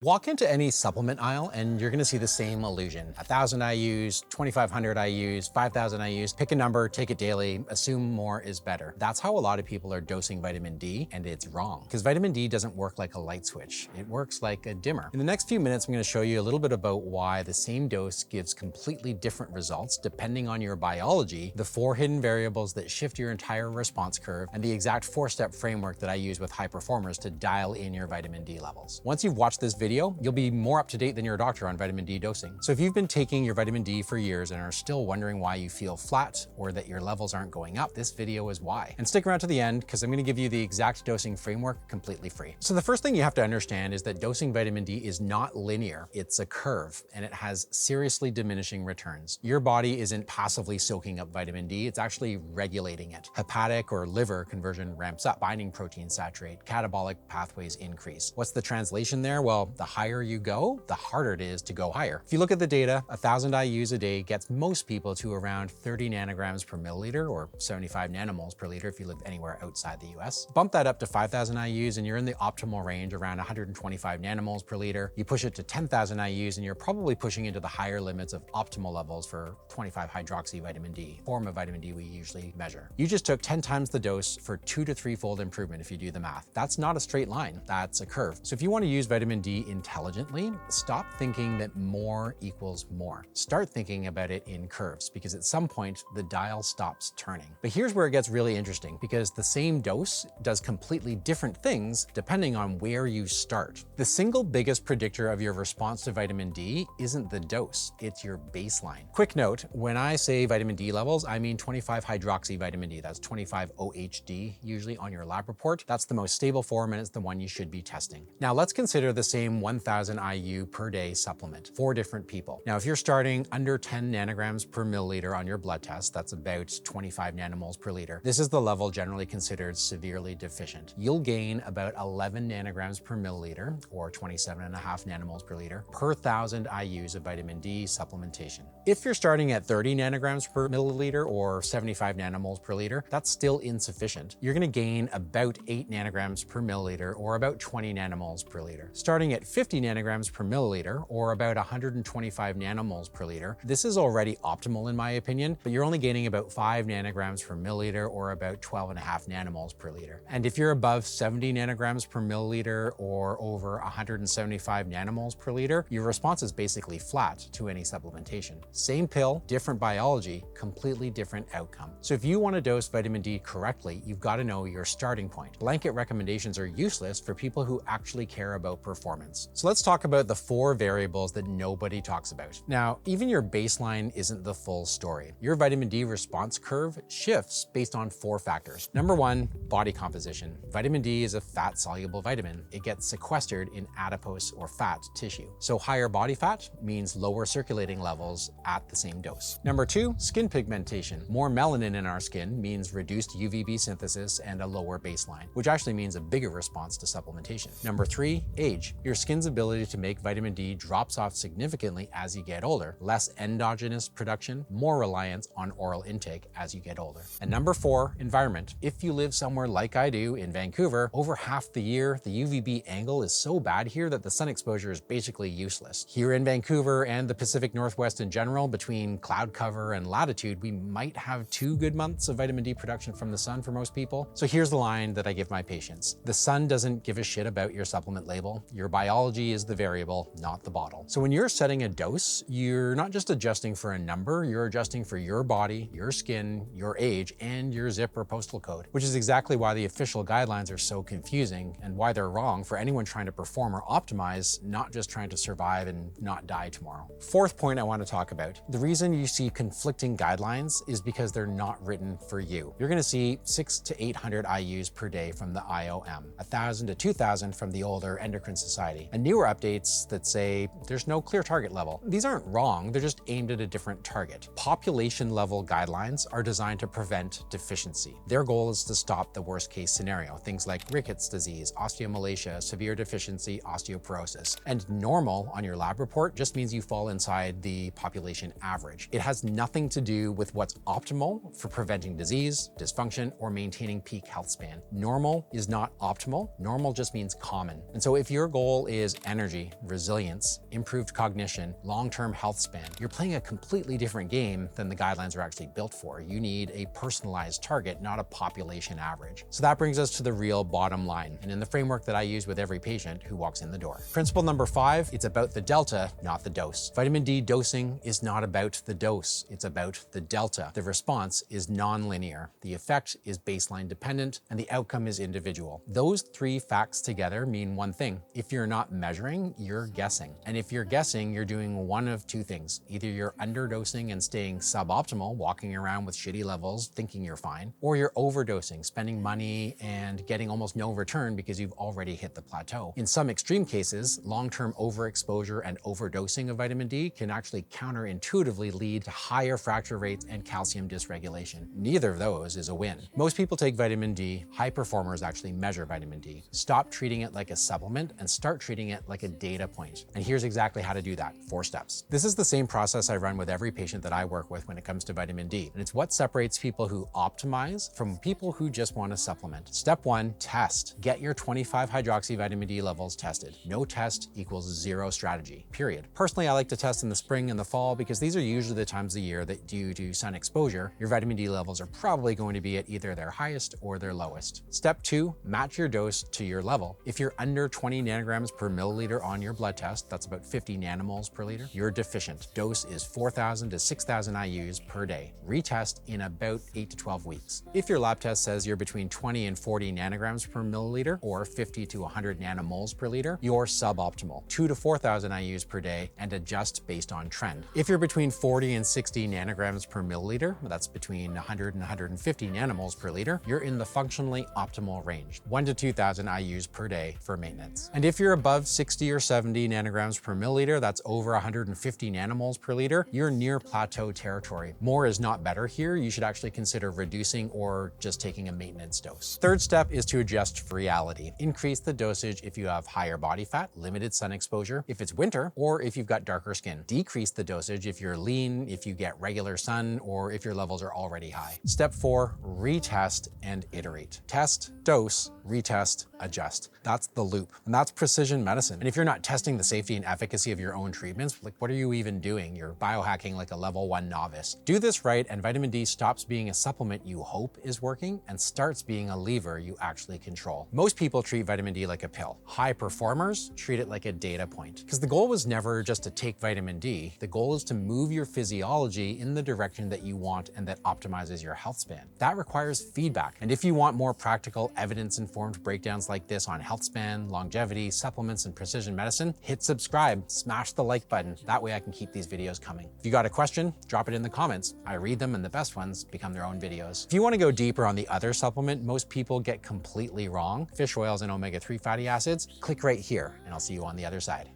Walk into any supplement aisle and you're gonna see the same illusion. 1,000 IUs, 2,500 IUs, 5,000 IUs, pick a number, take it daily, assume more is better. That's how a lot of people are dosing vitamin D, and it's wrong. Because vitamin D doesn't work like a light switch. It works like a dimmer. In the next few minutes, I'm gonna show you a little bit about why the same dose gives completely different results depending on your biology, the 4 hidden variables that shift your entire response curve, and the exact 4-step framework that I use with high performers to dial in your vitamin D levels. Once you've watched this video, you'll be more up to date than your doctor on vitamin D dosing. So if you've been taking your vitamin D for years and are still wondering why you feel flat or that your levels aren't going up, this video is why. And stick around to the end because I'm going to give you the exact dosing framework completely free. So the first thing you have to understand is that dosing vitamin D is not linear. It's a curve and it has seriously diminishing returns. Your body isn't passively soaking up vitamin D, it's actually regulating it. Hepatic or liver conversion ramps up, binding proteins saturate, catabolic pathways increase. What's the translation there? Well, the higher you go, the harder it is to go higher. If you look at the data, 1,000 IUs a day gets most people to around 30 nanograms per milliliter or 75 nanomoles per liter if you live anywhere outside the US. Bump that up to 5,000 IUs and you're in the optimal range around 125 nanomoles per liter. You push it to 10,000 IUs and you're probably pushing into the higher limits of optimal levels for 25 hydroxy vitamin D, form of vitamin D we usually measure. You just took 10 times the dose for 2 to 3-fold improvement if you do the math. That's not a straight line, that's a curve. So if you want to use vitamin D intelligently, stop thinking that more equals more. Start thinking about it in curves because at some point the dial stops turning. But here's where it gets really interesting because the same dose does completely different things depending on where you start. The single biggest predictor of your response to vitamin D isn't the dose, it's your baseline. Quick note, when I say vitamin D levels, I mean 25 hydroxy vitamin D. That's 25 OHD usually on your lab report. That's the most stable form and it's the one you should be testing. Now let's consider the same 1,000 IU per day supplement for different people. Now, if you're starting under 10 nanograms per milliliter on your blood test, that's about 25 nanomoles per liter. This is the level generally considered severely deficient. You'll gain about 11 nanograms per milliliter or 27.5 nanomoles per liter per 1,000 IUs of vitamin D supplementation. If you're starting at 30 nanograms per milliliter or 75 nanomoles per liter, that's still insufficient. You're going to gain about 8 nanograms per milliliter or about 20 nanomoles per liter. Starting at 50 nanograms per milliliter or about 125 nanomoles per liter, this is already optimal in my opinion, but you're only gaining about 5 nanograms per milliliter or about 12.5 nanomoles per liter. And if you're above 70 nanograms per milliliter or over 175 nanomoles per liter, your response is basically flat to any supplementation. Same pill, different biology, completely different outcome. So if you want to dose vitamin D correctly, you've got to know your starting point. Blanket recommendations are useless for people who actually care about performance. So let's talk about the 4 variables that nobody talks about. Now, even your baseline isn't the full story. Your vitamin D response curve shifts based on 4 factors. Number 1, body composition. Vitamin D is a fat-soluble vitamin. It gets sequestered in adipose or fat tissue. So higher body fat means lower circulating levels at the same dose. Number 2, skin pigmentation. More melanin in our skin means reduced UVB synthesis and a lower baseline, which actually means a bigger response to supplementation. Number 3, age. Your skin's ability to make vitamin D drops off significantly as you get older. Less endogenous production, more reliance on oral intake as you get older. And number 4, environment. If you live somewhere like I do in Vancouver, over half the year, the UVB angle is so bad here that the sun exposure is basically useless. Here in Vancouver and the Pacific Northwest in general, between cloud cover and latitude, we might have 2 good months of vitamin D production from the sun for most people. So here's the line that I give my patients. The sun doesn't give a shit about your supplement label. Your biology is the variable, not the bottle. So when you're setting a dose, you're not just adjusting for a number, you're adjusting for your body, your skin, your age, and your zip or postal code, which is exactly why the official guidelines are so confusing and why they're wrong for anyone trying to perform or optimize, not just trying to survive and not die tomorrow. 4th point I want to talk about. The reason you see conflicting guidelines is because they're not written for you. You're going to see 600 to 800 IUs per day from the IOM, 1,000 to 2,000 from the older Endocrine Society, and newer updates that say there's no clear target level. These aren't wrong, they're just aimed at a different target. Population level guidelines are designed to prevent deficiency. Their goal is to stop the worst case scenario, things like rickets disease, osteomalacia, severe deficiency, osteoporosis. And normal on your lab report just means you fall inside the population average. It has nothing to do with what's optimal for preventing disease, dysfunction, or maintaining peak health span. Normal is not optimal. Normal just means common. And so if your goal is energy, resilience, improved cognition, long-term health span. You're playing a completely different game than the guidelines are actually built for. You need a personalized target, not a population average. So that brings us to the real bottom line, and in the framework that I use with every patient who walks in the door. Principle number 5, it's about the delta, not the dose. Vitamin D dosing is not about the dose, it's about the delta. The response is non-linear, the effect is baseline dependent, and the outcome is individual. Those 3 facts together mean one thing. If you're not measuring, you're guessing. And if you're guessing, you're doing one of 2 things. Either you're underdosing and staying suboptimal, walking around with shitty levels, thinking you're fine, or you're overdosing, spending money and getting almost no return because you've already hit the plateau. In some extreme cases, long-term overexposure and overdosing of vitamin D can actually counterintuitively lead to higher fracture rates and calcium dysregulation. Neither of those is a win. Most people take vitamin D. High performers actually measure vitamin D. Stop treating it like a supplement and start treating it like a data point. And here's exactly how to do that. 4 steps. This is the same process I run with every patient that I work with when it comes to vitamin D. And it's what separates people who optimize from people who just want to supplement. Step 1, test. Get your 25-hydroxy vitamin D levels tested. No test equals 0 strategy, period. Personally, I like to test in the spring and the fall because these are usually the times of year that due to sun exposure, your vitamin D levels are probably going to be at either their highest or their lowest. Step 2, match your dose to your level. If you're under 20 nanograms per milliliter on your blood test, that's about 50 nanomoles per liter, you're deficient. Dose is 4,000 to 6,000 IUs per day. Retest in about 8 to 12 weeks. If your lab test says you're between 20 and 40 nanograms per milliliter or 50 to 100 nanomoles per liter, you're suboptimal. 2 to 4,000 IUs per day and adjust based on trend. If you're between 40 and 60 nanograms per milliliter, that's between 100 and 150 nanomoles per liter, you're in the functionally optimal range, 1 to 2,000 IUs per day for maintenance. And if you're above 60 or 70 nanograms per milliliter, that's over 150 nanomoles per liter, you're near plateau territory. More is not better here. You should actually consider reducing or just taking a maintenance dose. Third step is to adjust for reality. Increase the dosage if you have higher body fat, limited sun exposure, if it's winter, or if you've got darker skin. Decrease the dosage if you're lean, if you get regular sun, or if your levels are already high. Step 4, retest and iterate. Test, dose, retest, adjust. That's the loop, and that's precision medicine. And if you're not testing the safety and efficacy of your own treatments, like what are you even doing? You're biohacking like a level 1 novice. Do this right, and vitamin D stops being a supplement you hope is working and starts being a lever you actually control. Most people treat vitamin D like a pill. High performers treat it like a data point. Because the goal was never just to take vitamin D. The goal is to move your physiology in the direction that you want and that optimizes your health span. That requires feedback. And if you want more practical, evidence-informed breakdowns like this on health span, longevity, supplements, and precision medicine, hit subscribe, smash the like button. That way I can keep these videos coming. If you got a question, drop it in the comments. I read them, and the best ones become their own videos. If you want to go deeper on the other supplement most people get completely wrong, fish oils and omega-3 fatty acids, click right here, and I'll see you on the other side.